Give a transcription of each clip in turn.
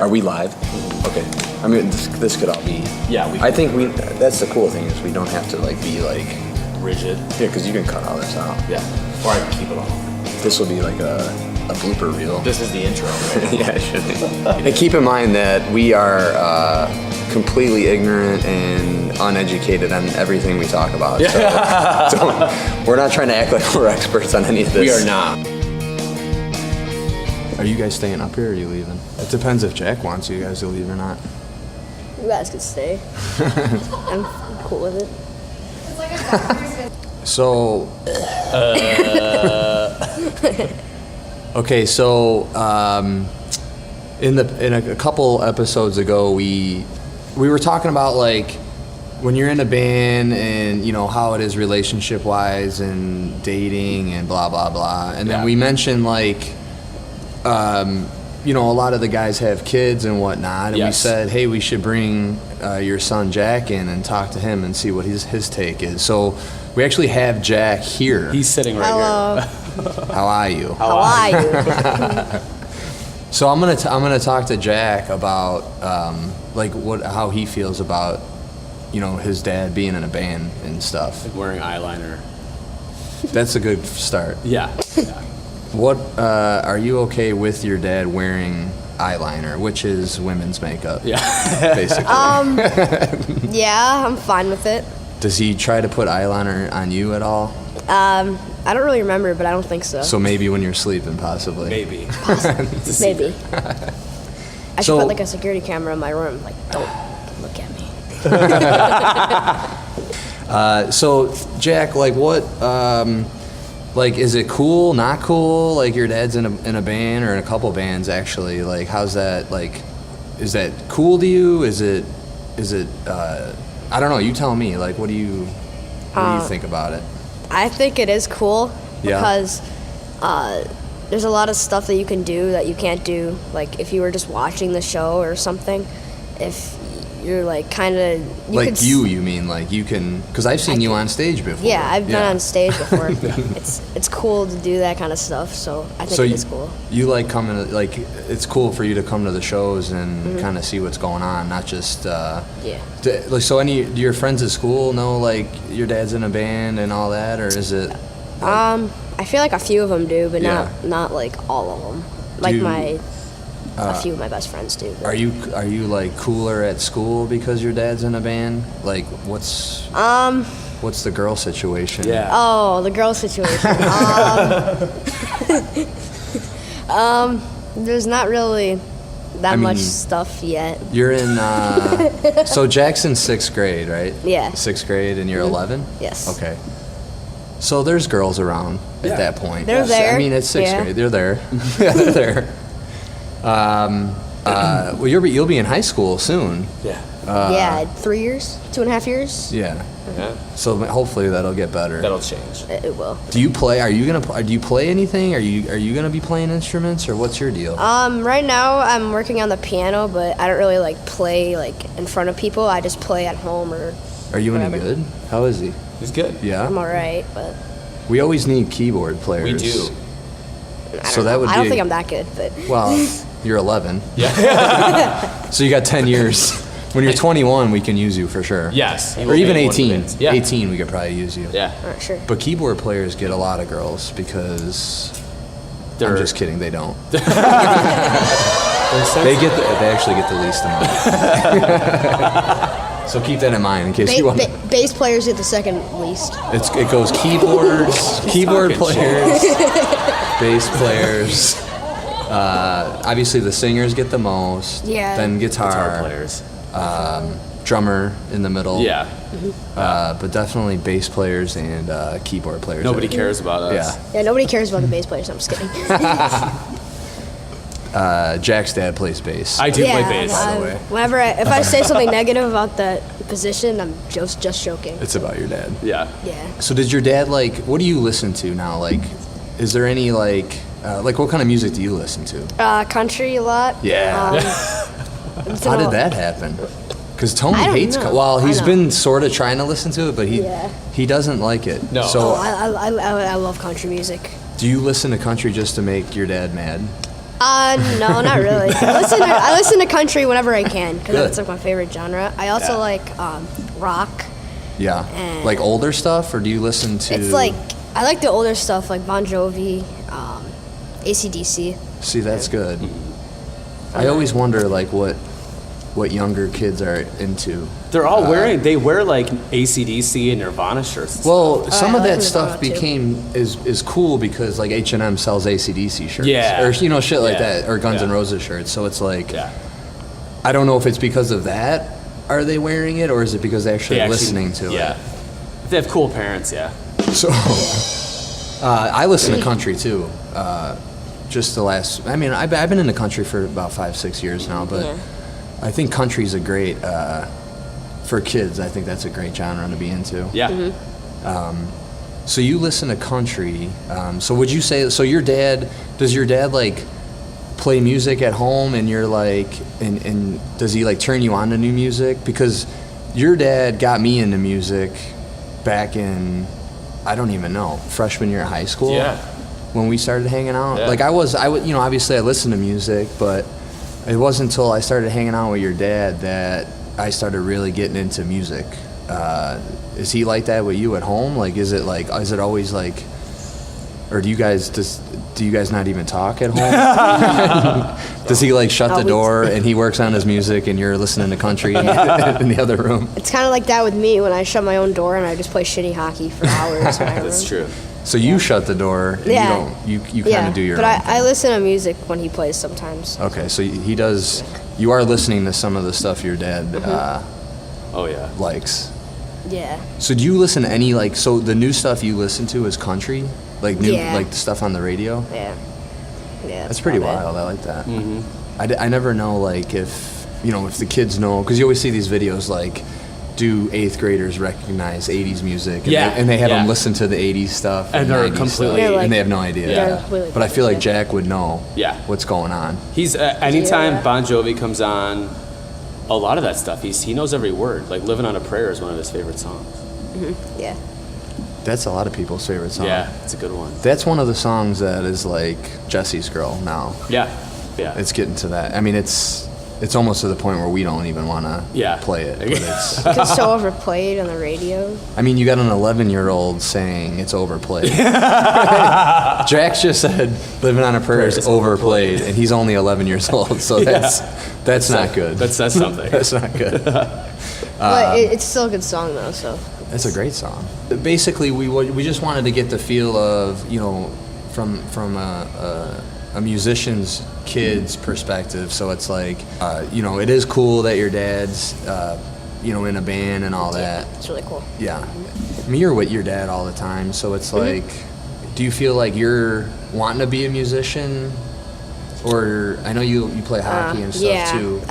Are we live? Okay. I mean, this could all be. Yeah, I think that's the cool thing is we don't have to be rigid. Yeah, because you can cut all this out. Yeah. Or I can keep it all. This will be like a blooper reel. This is the intro, right? Yeah, it should be. And keep in mind that we are completely ignorant and uneducated on everything we talk about. Yeah. So we're not trying to act like we're experts on any of this. We are not. Are you guys staying up here or are you leaving? It depends if Jack wants you guys to leave or not. You guys could stay. I'm cool with it. So, okay, so in a couple episodes ago, we were talking about when you're in a band and how it is relationship wise and dating and blah blah blah, and then we mentioned a lot of the guys have kids and whatnot, and we said, hey, we should bring your son Jack in and talk to him and see what his take is. So we actually have Jack here. He's sitting right Hello. here. How are you? How are you? So I'm gonna talk to Jack about how he feels about his dad being in a band and stuff. Like wearing eyeliner. That's a good start. Yeah. What are you okay with your dad wearing eyeliner, which is women's makeup? Yeah. Basically. Yeah, I'm fine with it. Does he try to put eyeliner on you at all? I don't really remember, but I don't think so. So maybe when you're sleeping, possibly. Maybe. Maybe. I should put a security camera in my room. Don't look at me. So Jack, what? Is it cool? Not cool? Your dad's in a band or in a couple bands actually. How's that? Is that cool to you? Is it? I don't know. You tell me. What do you think about it? I think it is cool Yeah. because there's a lot of stuff that you can do that you can't do. If you were just watching the show or something, if you're kind of you mean you can, because I've seen you on stage before. Yeah, I've been on stage before. It's cool to do that kind of stuff, so I think it's cool. You coming to it's cool for you to come to the shows and kind of see what's going on, not just yeah. So do your friends at school know your dad's in a band and all that, or is it? I feel like a few of them do, but Yeah. not all of them. A few of my best friends do. But. Are you cooler at school because your dad's in a band? What's the girl situation? Yeah. Oh, the girl situation. There's not really that much stuff yet. You're in. So Jack's in 6th grade, right? Yeah. 6th grade, and you're 11. Yes. Okay. So there's girls around at that point. They're there. I mean, it's 6th Yeah. grade. They're there. Yeah, they're there. Well, you'll be in high school soon. Yeah. 3 years, 2.5 years. Yeah. Yeah. So hopefully that'll get better. That'll change. It will. Do you play? Do you play anything? Are you gonna be playing instruments, or what's your deal? Right now I'm working on the piano, but I don't really play in front of people. I just play at home or. Are you any whatever. good? How is he? He's good. Yeah. I'm alright, but. We always need keyboard players. We do. I don't think I'm that good, but. Well, you're 11. Yeah. So you got 10 years. When you're 21, we can use you for sure. Yes. Or even 18. Yeah. 18, we could probably use you. Yeah. Alright, sure. But keyboard players get a lot of girls because. I'm just kidding. They don't. They actually get the least amount. So keep that in mind in case you want. Bass players get the second least. It goes keyboards, keyboard players, bass players. Obviously, the singers get the most. Yeah. Then Guitar players. drummer in the middle. Yeah. But definitely bass players and keyboard players. Nobody cares about us. Yeah. Yeah, nobody cares about the bass players. I'm just kidding. Jack's dad plays bass. I do play bass. by the way. If I say something negative about that position, I'm just joking. It's about your dad. Yeah. Yeah. So did your dad what do you listen to now? Is there any what kind of music do you listen to? Country a lot. Yeah. How did that happen? Because Tony I don't hates. know. Well, he's I know. been sort of trying to listen to it, but Yeah. he doesn't like it. No. So I love country music. do you listen to country just to make your dad mad? No, not really. I listen to country whenever I can because Good. that's like my favorite genre. I also Yeah. like rock. Yeah. And- Like older stuff, or do you listen to? It's like I like the older stuff like Bon Jovi, AC/DC. See, that's good. I always wonder like what younger kids are into. They're all they wear like AC/DC and Nirvana shirts. And Well, some I of like that stuff Nirvana, too. is cool because like H&M sells AC/DC shirts, Yeah. or shit like Yeah. that, or Guns N' Yeah. Roses shirts. So it's like, stuff. I don't know if it's because of that. Are they wearing it, or is it because they're actually, They actually- listening to Yeah. If they have cool parents, yeah. it? So, I listen to country too. Just the last, I mean, I've been in the country for about 5-6 years now, but Yeah. I think country's a great for kids. I think that's a great genre to be into. Yeah. So you listen to country. So would you say, so does your dad like play music at home, and you're like, and does he like turn you on to new music? Because your dad got me into music back in, I don't even know, freshman year of high school. Yeah. When we started hanging out. Yeah. Like I would, obviously I listened to music, but it wasn't until I started hanging out with your dad that I started really getting into music. Is he like that with you at home? Like, is it always like, or do you guys not even talk at home? Does he like shut the door and he works on his music and you're listening to country in the other room? It's kind of like that with me when I shut my own door and I just play shitty hockey for hours. in my That's room. true. So you shut the door and Yeah. you kind of do your but own I listen to music when he plays sometimes. Okay, so he does. You are listening to some of the stuff your dad Oh yeah. likes. Yeah. So do you listen to any like? So the new stuff you listen to is country, like new, Yeah. like the stuff on the radio. Yeah. Yeah. That's pretty about it. wild. I like that. I never know like if the kids know, because you always see these videos like, do 8th graders recognize 80s music? And Yeah, they have yeah. them listen to the 80s stuff And they're 90s completely- stuff, They're and they have no idea. Yeah. They're completely But I feel like yeah. Jack would know. Yeah. What's going on? He's anytime Yeah. Bon Jovi comes on, a lot of that stuff. He knows every word. Like "Living on a Prayer" is one of his favorite songs. Yeah. That's a lot of people's favorite song. Yeah, it's a good one. That's one of the songs that is like Jesse's Girl now. Yeah, yeah. It's getting to that. I mean, it's almost to the point where we don't even want to Yeah. play it. But it's, It's so overplayed on the radio. I mean, you got an 11-year-old saying it's overplayed. Jax just said "Living on a Prayer" is It's overplayed, and he's only 11 years old, so that's not good. That's something. That's not good. But it's still a good song though. So That's a great song. Basically, we just wanted to get the feel of, from a musician's kid's perspective. So it's like, it is cool that your dad's, in a band and all that. it's really cool. Yeah. I mean, you're with your dad all the time, so it's like, do you feel like you're wanting to be a musician? Or I know you play hockey and stuff yeah. too.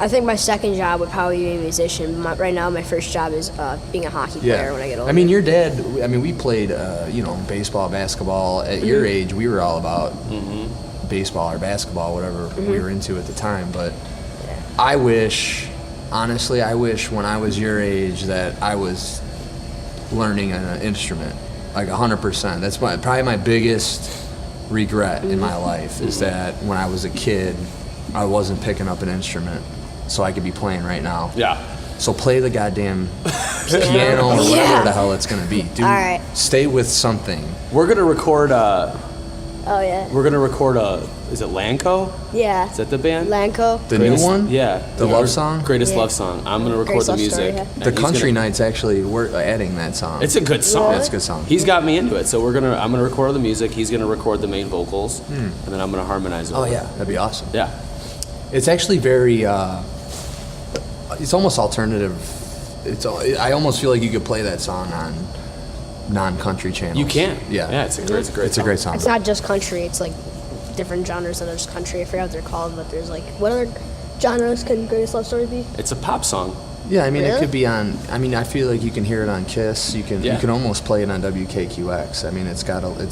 I think my second job would probably be a musician. Right now, my first job is being a hockey player when I get older. I mean, your dad, we played, baseball, basketball. At your age, we were all about baseball or basketball, whatever we were into at the time. But I wish when I was your age that I was learning an instrument, like 100%. That's probably my biggest regret in my life is that when I was a kid, I wasn't picking up an instrument so I could be playing right now. Yeah. So play the goddamn piano or whatever Yeah. the hell it's gonna be. Dude, All right. stay with something. We're gonna record. oh yeah. Is it Lanco? Yeah. Is that the band? Lanco. The Greatest- new one? Yeah. The love song? Greatest Yeah. love song. I'm gonna record Greatest the love story, music. yeah. and The he's Country gonna- Nights actually, we're adding that song. It's a good song. That's a good song. He's got me into it, so I'm gonna record the music. He's gonna record the main vocals, and then I'm gonna harmonize it. Oh with yeah, it. that'd be awesome. Yeah. It's actually very, it's almost alternative. I almost feel like you could play that song on non-country channels. You can. Yeah. Yeah. It's a great. It's a great song. It's not just country. It's like different genres than just country. I forgot what they're called, but there's like what other genres can Greatest Love Story be? It's a pop song. Yeah, I mean, it Really? could be on. I mean, I feel like you can hear it on Kiss. You can almost play it on WKQX. I mean, it's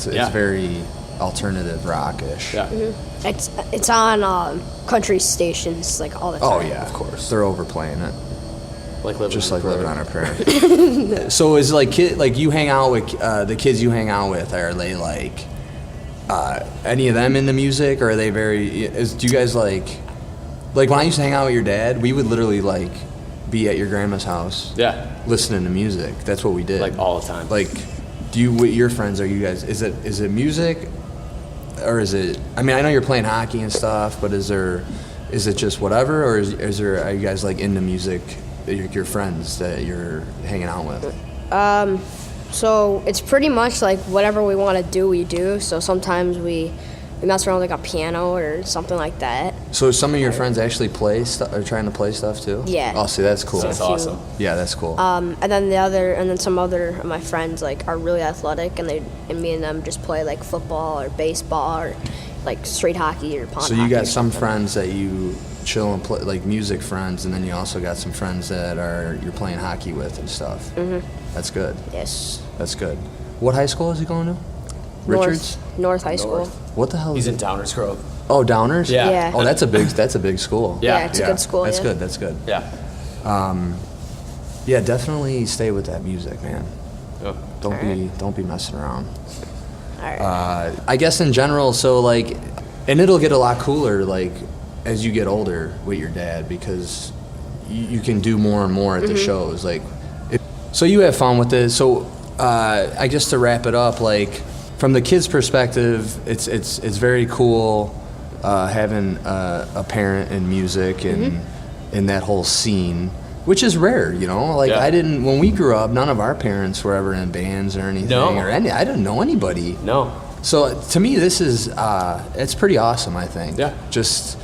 Yeah. very alternative rockish. Yeah. It's on country stations like all the time. Oh yeah, of course. They're overplaying it, Like living just on like a Living Prayer. on a Prayer. So is like you hang out with the kids you hang out with? Are they like any of them into music, or are they very? Do you guys like when I used to hang out with your dad, we would literally like be at your grandma's house, Yeah. listening to music. That's what we did, Like all the time. Like, do you with your friends? Are you guys? Is it music, or is it? I mean, I know you're playing hockey and stuff, but is it just whatever, or are you guys like into music? Your friends that you're hanging out with. So it's pretty much like whatever we want to do, we do. So sometimes we mess around with like a piano or something like that. So some of your friends actually play are trying to play stuff too? Yeah. Oh, see, that's cool. That's a few. awesome. Yeah, that's cool. And then some other of my friends like are really athletic, and me and them just play like football or baseball or like street hockey or pond So you hockey or got some something. friends that you chill and play, like music friends, and then you also got some friends that you're playing hockey with and stuff. Mm-hmm. That's good. Yes. That's good. What high school is he going to? Richards? North High School. What the hell He's is in it? Downers Grove. Oh, Downers? Yeah. Yeah. Oh, that's a big school. Yeah. Yeah, it's a good school. That's yeah. good. That's good. Yeah. Yeah, definitely stay with that music, man. Oh. Don't be messing around. All right. I guess in general, so like, and it'll get a lot cooler like as you get older with your dad, because you can do more and more at the shows. Like, so you have fun with it. So I guess to wrap it up, like from the kids' perspective, it's very cool having a parent in music and in that whole scene. Which is rare, you know. Like Yeah. when we grew up, none of our parents were ever in bands or anything, No. I didn't know anybody. No. So to me, this is it's pretty awesome. I think. Yeah. Just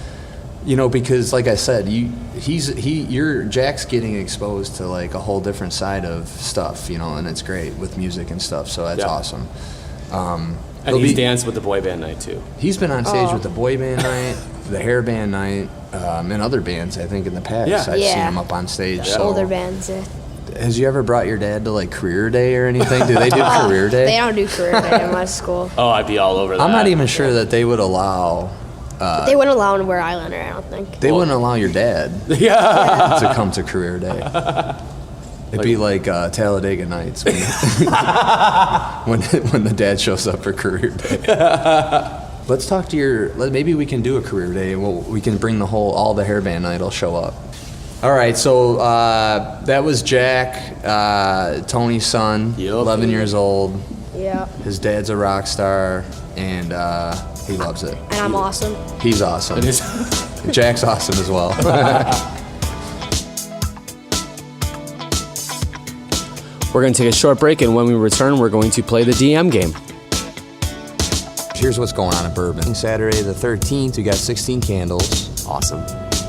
because like I said, Jack's getting exposed to like a whole different side of stuff, and it's great with music and stuff. So that's Yeah. awesome. And He'll he's be- danced with the boy band night too. He's been on stage Oh. with the boy band night, the hair band night, and other bands. I think in the past, Yeah. I've seen Yeah. him up on stage. So Older bands. Yeah. has you ever brought your dad to like career day or anything? Do they do career day? They don't do career day in my school. Oh, I'd be all over that. I'm not even sure that they would allow. They wouldn't allow him to wear eyeliner, I don't think. They wouldn't allow your dad Yeah. to come to career day. It'd be like Talladega Nights when the dad shows up for career day. Let's talk to maybe we can do a career day and we can bring all the hairband night will show up. All right, so that was Jack, Tony's son, Yep. 11 years old. Yeah. His dad's a rock star, and he loves it. And I'm awesome. He's awesome. It is. Jack's awesome as well. We're going to take a short break, and when we return, we're going to play the DM game. Here's what's going on in Bourbon. Saturday the 13th, we got 16 candles. Awesome.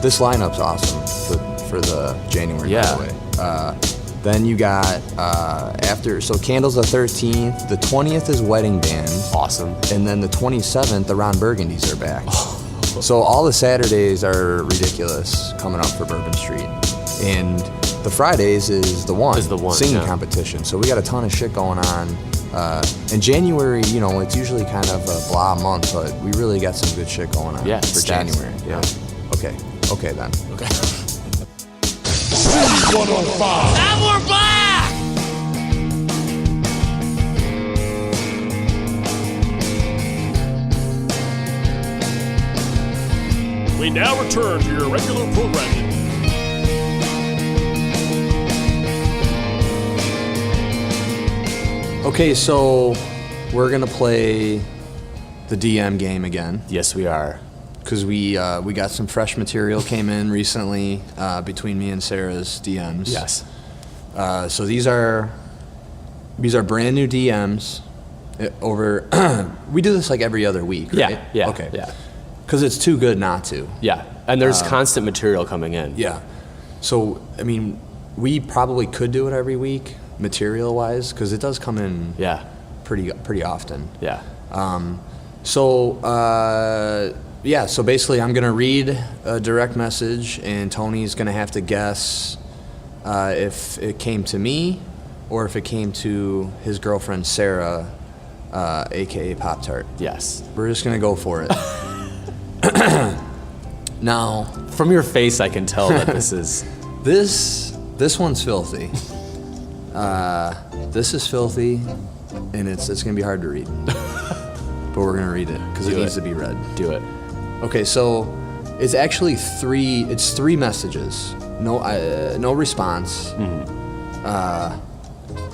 This lineup's awesome for the January, Yeah. by the way. Then you got candles the 13th. The 20th is wedding band. Awesome. And then the 27th, the Ron Burgundies are back. So all the Saturdays are ridiculous coming up for Bourbon Street. And the Fridays is the one singing yeah. competition. So we got a ton of shit going on. And January, it's usually kind of a blah month, but we really got some good shit going on Yeah, for it's January. Yeah. Okay then. Okay. And we're back! We now return to your regular programming. Okay, so we're gonna play the DM game again Yes, we are. because we got some fresh material came in recently between me and Sarah's DMs. Yes. So these are brand new DMs. We do this like every other week, right? Yeah. Yeah. Okay. Yeah. Because it's too good not to. Yeah. And there's constant material coming in. Yeah. So I mean, we probably could do it every week, material-wise, because it does come in Yeah. pretty often. Yeah. So basically I'm going to read a direct message, and Tony's going to have to guess if it came to me or if it came to his girlfriend, Sarah, a.k.a. Pop-Tart. Yes. We're just going to go for it. Now, From your face, I can tell that this is. this one's filthy. This is filthy, and it's going to be hard to read. but we're gonna read it because it Do needs it. to be read. Do it. Okay, so it's actually three. It's three messages. No response.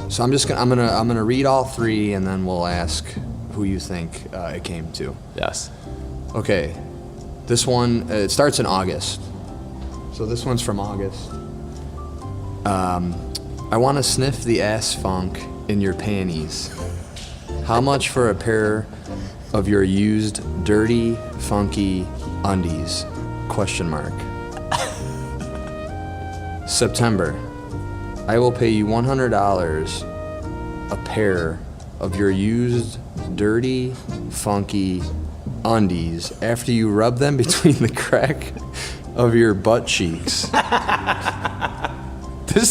So I'm gonna read all three, and then we'll ask who you think it came to. Yes. Okay, this one it starts in August. So this one's from August. I want to sniff the ass funk in your panties. How much for a pair of your used, dirty, funky undies? Question mark. September. I will pay you $100 a pair of your used, dirty, funky undies after you rub them between the crack of your butt cheeks.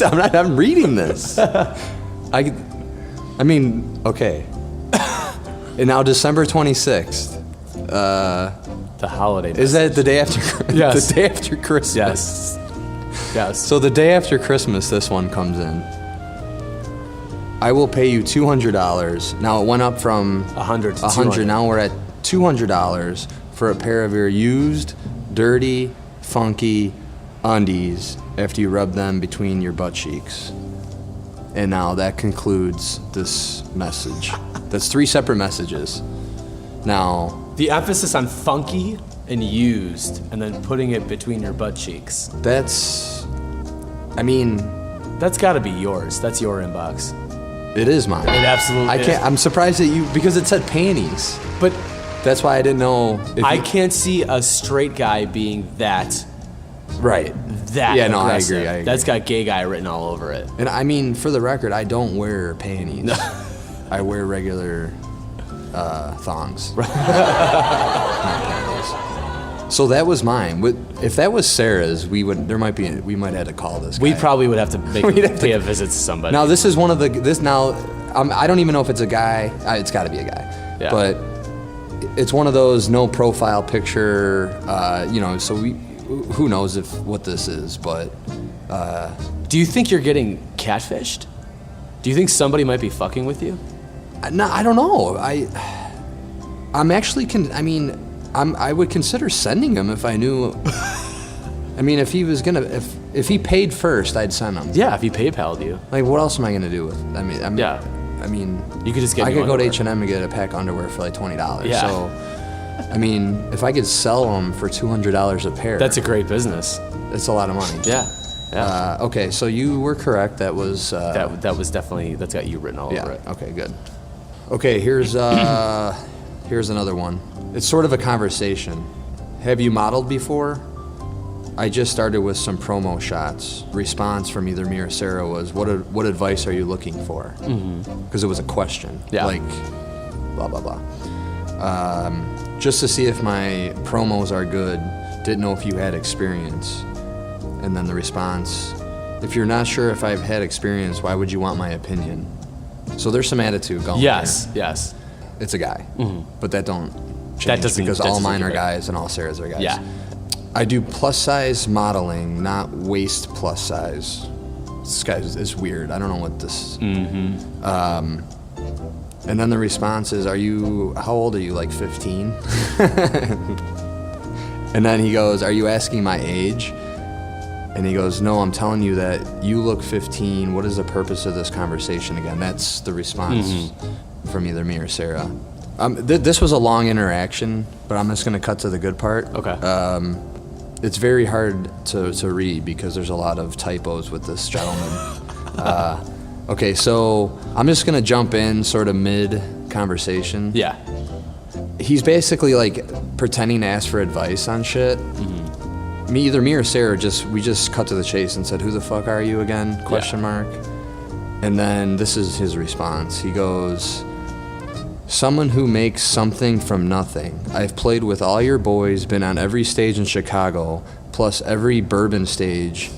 I'm reading this. I mean, okay. And now December 26th. The holiday. Is that the day after? Yes. The day after Christmas. Yes. Yes. So the day after Christmas, this one comes in. I will pay you $200. Now it went up from 100 to 100. 200. Now we're at $200 for a pair of your used, dirty, funky undies after you rub them between your butt cheeks. And now that concludes this message. That's three separate messages. Now, The emphasis on funky and used, and then putting it between your butt cheeks. that's, I mean, That's got to be yours. That's your inbox. it is mine. It absolutely I is. can't. I'm surprised that you, because it said panties. But That's why I didn't know. If I you- can't see a straight guy being that Right. that Yeah, no, I aggressive. agree, I agree. That's got gay guy written all over it. And I mean, for the record, I don't wear panties. I wear regular thongs. So that was mine. If that was Sarah's, we might have to call this guy. We probably would have to We'd have to- pay a visit to somebody. Now this is one of the I don't even know if it's a guy. It's got to be a guy. Yeah. But it's one of those no profile picture. So who knows what this is? But Do you think you're getting catfished? Do you think somebody might be fucking with you? no, I don't know. I'm actually I would consider sending him if I knew. I mean, if he was gonna if he paid first, I'd send him. Yeah, if he PayPal'd you. Like, what else am I gonna do with? Yeah. I mean, You could just get I new could go to underwear. H&M and get a pack of underwear for like $20. Yeah. So, I mean, if I could sell them for $200 a pair, That's a great business. it's a lot of money. Yeah. Yeah. Okay, so you were correct. That was that was definitely, that's got you written all over it. Okay, good. Okay, here's another one. It's sort of a conversation. Have you modeled before? I just started with some promo shots. Response from either me or Sarah was, "What advice are you looking for?" Because it was a question. Yeah. Like, blah blah blah. Just to see if my promos are good. Didn't know if you had experience. And then the response, if you're not sure if I've had experience, why would you want my opinion? So there's some attitude going Yes, there. yes. It's a guy. But that don't change doesn't- because that all doesn't mine are give it. guys and all Sarah's are guys. Yeah. I do plus size modeling, not waist plus size. This guy is weird. I don't know what this. And then the response is, how old are you, like 15? And then he goes, are you asking my age? And he goes, no, I'm telling you that you look 15. What is the purpose of this conversation again? That's the response from either me or Sarah. This was a long interaction, but I'm just going to cut to the good part. Okay. It's very hard to read because there's a lot of typos with this gentleman. Okay, so I'm just going to jump in sort of mid-conversation. Yeah. He's basically like pretending to ask for advice on shit. Either me or Sarah we just cut to the chase and said, "Who the fuck are you again?" Question mark. And then this is his response. He goes, "Someone who makes something from nothing. I've played with all your boys, been on every stage in Chicago, plus every bourbon stage.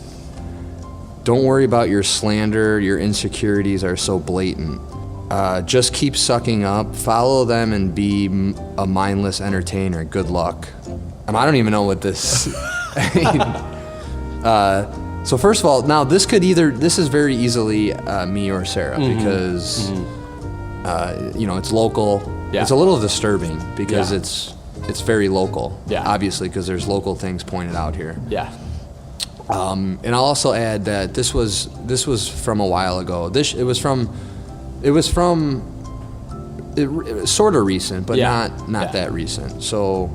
Don't worry about your slander. Your insecurities are so blatant. Just keep sucking up, follow them, and be a mindless entertainer. Good luck." I don't even know what this. So first of all, now this is very easily me or Sarah because it's local. Yeah. It's a little disturbing because Yeah. it's very local. Yeah. Obviously, because there's local things pointed out here. Yeah. And I'll also add that this was from a while ago. It was sort of recent, but Yeah. not Yeah. that recent. So,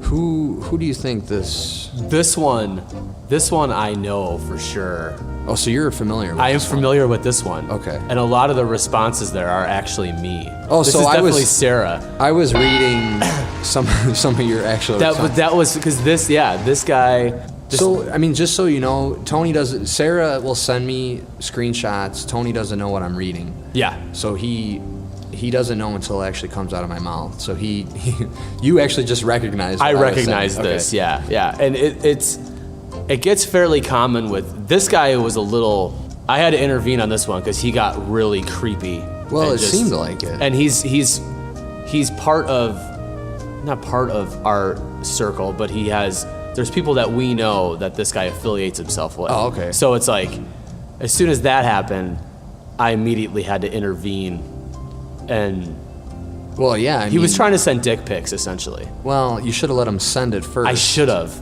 who do you think this? This one I know for sure. Oh, so you're familiar with I am this one. familiar with this one. Okay. And a lot of the responses there are actually me. Oh, this so is I was- definitely Sarah. I was reading some of your actual. That was because this guy. So, I mean, just so you know, Sarah will send me screenshots. Tony doesn't know what I'm reading. Yeah. So he doesn't know until it actually comes out of my mouth. So you actually just recognized what I was recognize saying. this. Okay. Yeah. And it gets fairly common with this guy. It was a little. I had to intervene on this one because he got really creepy. Well, and it seemed like it. And he's part of, not part of our circle, but there's people that we know that this guy affiliates himself with. Oh, okay. So it's like, as soon as that happened, I immediately had to intervene, and Well, yeah. he was trying to send dick pics essentially. Well, you should have let him send it first. I should have.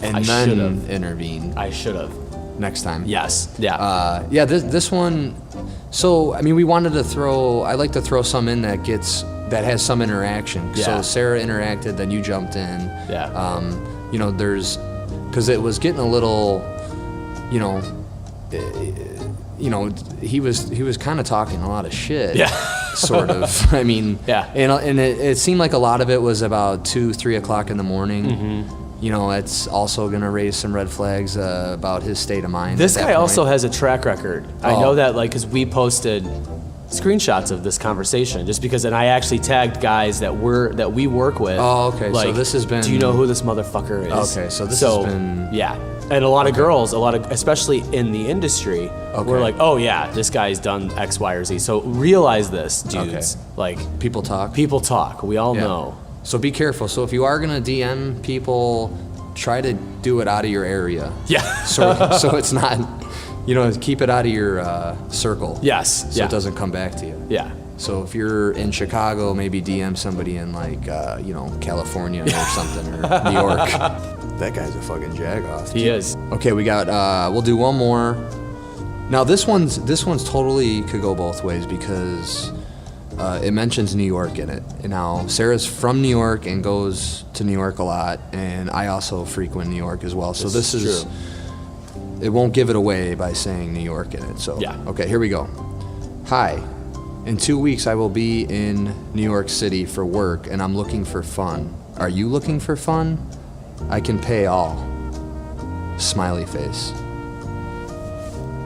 and I then should've. intervene I should have. next time. Yes. Yeah. Yeah. This one. So I mean, we wanted to throw. I like to throw some in that has some interaction. Yeah. So Sarah interacted, then you jumped in. Yeah. You know, because it was getting a little, you know, he was kind of talking a lot of shit. Yeah. Sort of. I mean. Yeah. And it seemed like a lot of it was about 2-3 o'clock in the morning. Mm-hmm. You know, it's also going to raise some red flags about his state of mind. This at that guy point. also has a track record. I Oh. know that, like, because we posted screenshots of this conversation, just because, and I actually tagged guys that we work with. Oh, okay. So Like, this has been- Do you know who this motherfucker is? Okay, so this has been- Yeah, and a lot of girls, especially in the industry, Okay. were like, "Oh yeah, this guy's done X, Y, or Z." So realize this, dudes. Okay. Like, People talk. people talk. We all Yeah. know. So be careful. So if you are gonna DM people, try to do it out of your area. Yeah. So it's not, keep it out of your circle. Yes. So Yeah. it doesn't come back to you. Yeah. So if you're in Chicago, maybe DM somebody in like California or something or New York. That guy's a fucking jagoff. He is. Okay, we got. We'll do one more. Now this one's totally could go both ways because it mentions New York in it. And now Sarah's from New York and goes to New York a lot, and I also frequent New York as well. So this is true. It won't give it away by saying New York in it. So Yeah. Okay, here we go. Hi. In 2 weeks, I will be in New York City for work, and I'm looking for fun. Are you looking for fun? I can pay all. Smiley face.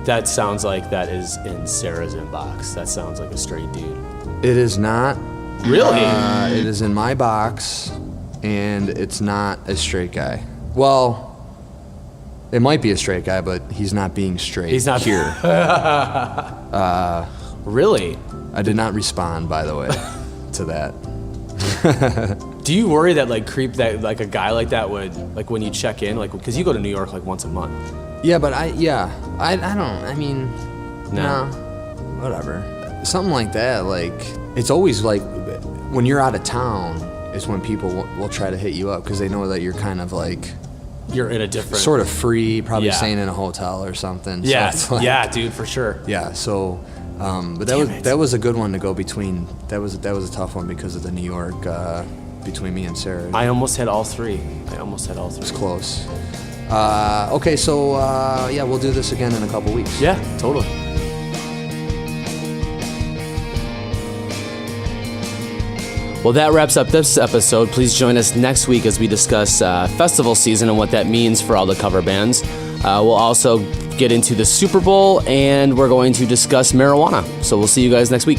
That sounds like that is in Sarah's inbox. That sounds like a straight dude. It is not. Really? It is in my box, and it's not a straight guy. Well, it might be a straight guy, but he's not being straight. He's not here. Really? I did not respond, by the way, to that. Do you worry that like a guy like that would, like, when you check in, like, because you go to New York like once a month? Yeah, but I don't. I mean, No. whatever. Something like that. Like, it's always like when you're out of town is when people will try to hit you up because they know that you're kind of like You're in a different sort of free, probably Yeah. staying in a hotel or something. So Yeah, it's like- yeah, dude, for sure. Yeah. So, but Damn it. that was a good one to go between. That was a tough one because of the New York between me and Sarah. I almost had all three. It's close. Okay, so yeah, we'll do this again in a couple weeks. Yeah, totally. Well, that wraps up this episode. Please join us next week as we discuss festival season and what that means for all the cover bands. We'll also get into the Super Bowl, and we're going to discuss marijuana. So we'll see you guys next week.